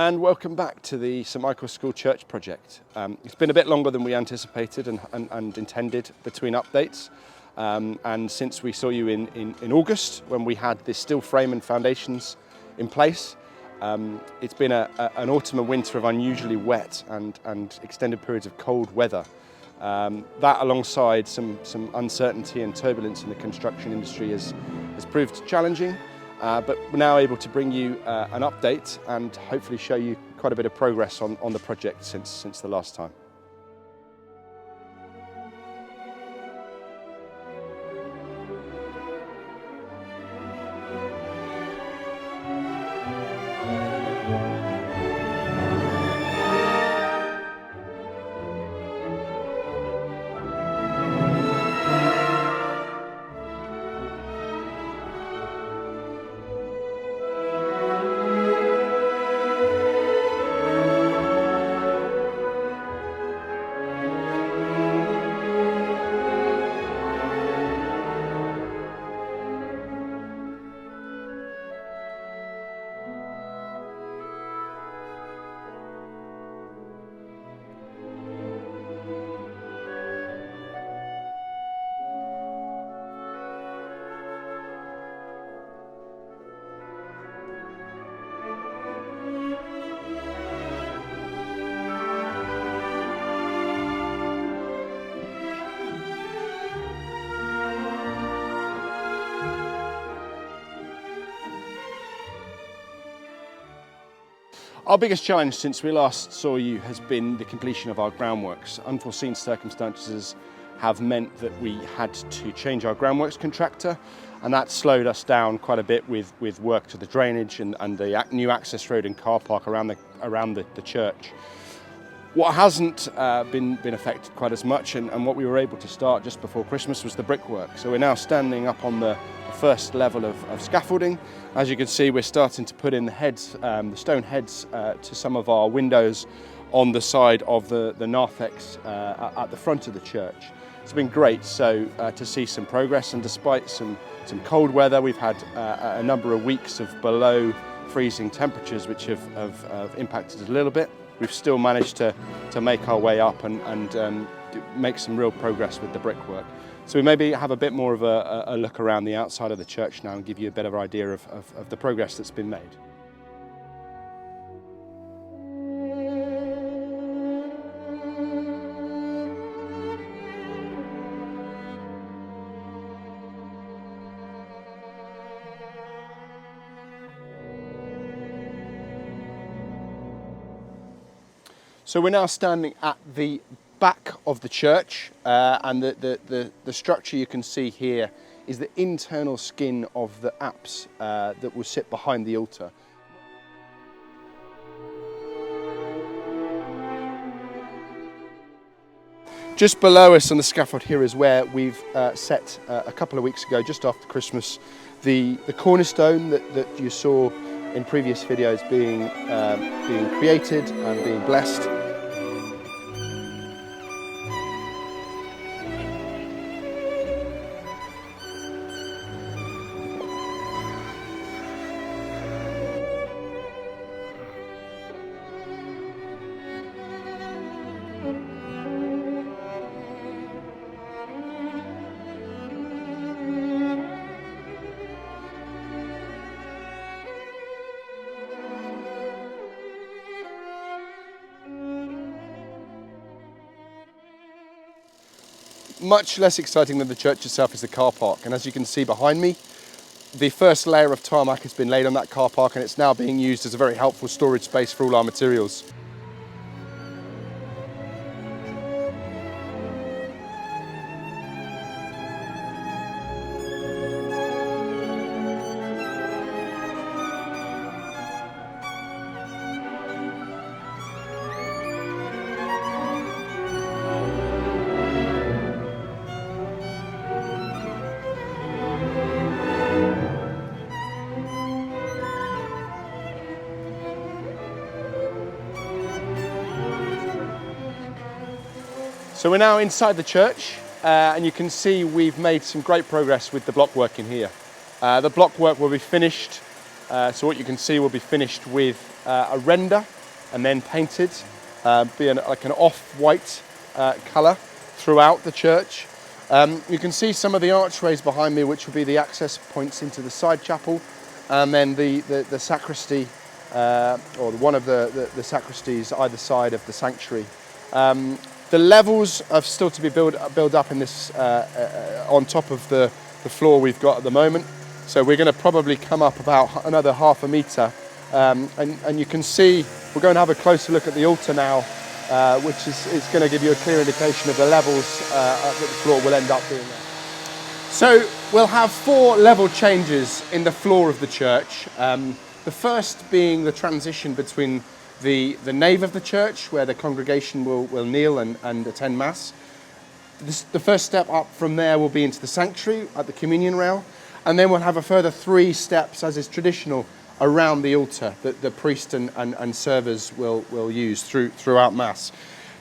And welcome back to the St Michael's School Church Project. It's been a bit longer than we anticipated and intended between updates. And since we saw you in August, when we had the steel frame and foundations in place, it's been an autumn and winter of unusually wet and extended periods of cold weather. That, alongside some uncertainty and turbulence in the construction industry, has proved challenging. But we're now able to bring you an update and hopefully show you quite a bit of progress on the project since the last time. Our biggest challenge since we last saw you has been the completion of our groundworks. Unforeseen circumstances have meant that we had to change our groundworks contractor, and that slowed us down quite a bit with work to the drainage and the new access road and car park around the church. What hasn't been affected quite as much, and what we were able to start just before Christmas, was the brickwork. So we're now standing up on the first level of scaffolding. As you can see, we're starting to put in the heads, the stone heads to some of our windows on the side of the narthex at the front of the church. It's been great to see some progress, and despite some cold weather, we've had a number of weeks of below freezing temperatures which have impacted us a little bit. We've still managed to make our way up and make some real progress with the brickwork. So we maybe have a bit more of a look around the outside of the church now and give you a better idea of the progress that's been made. So we're now standing at the back of the church, and the structure you can see here is the internal skin of the apse that will sit behind the altar. Just below us on the scaffold here is where we've set a couple of weeks ago, just after Christmas, the cornerstone that you saw in previous videos being created and being blessed. Much less exciting than the church itself is the car park, and as you can see behind me, the first layer of tarmac has been laid on that car park, and it's now being used as a very helpful storage space for all our materials. So we're now inside the church, and you can see we've made some great progress with the block work in here. The block work will be finished, so what you can see will be finished with a render and then painted, being like an off-white colour throughout the church. You can see some of the archways behind me, which will be the access points into the side chapel, and then the sacristy, or one of the sacristies either side of the sanctuary. The levels are still to be built up in this on top of the floor we've got at the moment. So we're going to probably come up about another half a metre, and you can see we're going to have a closer look at the altar now, which is going to give you a clear indication of the levels that the floor will end up being at. So we'll have 4 level changes in the floor of the church. The first being the transition between the nave of the church, where the congregation will kneel and attend Mass. The first step up from there will be into the sanctuary at the communion rail, and then we'll have a further 3 steps, as is traditional, around the altar that the priest and servers will use throughout Mass.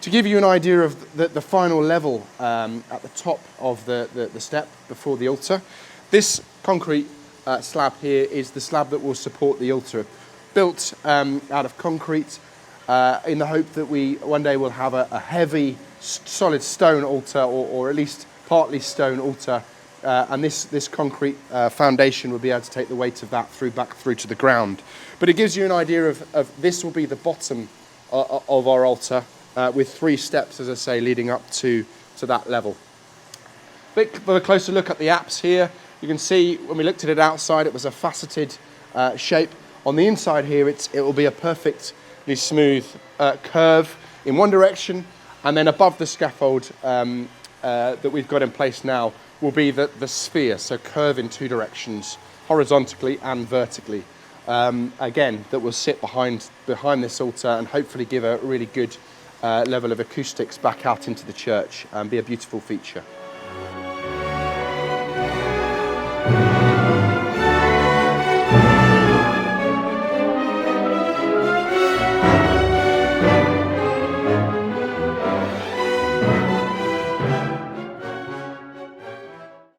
To give you an idea of the final level at the top of the step before the altar, this concrete slab here is the slab that will support the altar, built out of concrete in the hope that we one day will have a heavy, solid stone altar, or at least partly stone altar, and this concrete foundation will be able to take the weight of that back through to the ground. But it gives you an idea of this will be the bottom of our altar, with 3 steps, as I say, leading up to that level. But for a closer look at the apse here, you can see when we looked at it outside, it was a faceted shape. On the inside here, it will be a perfectly smooth curve in one direction, and then above the scaffold that we've got in place now will be the sphere, so curve in 2 directions, horizontally and vertically. Again, that will sit behind this altar and hopefully give a really good level of acoustics back out into the church and be a beautiful feature.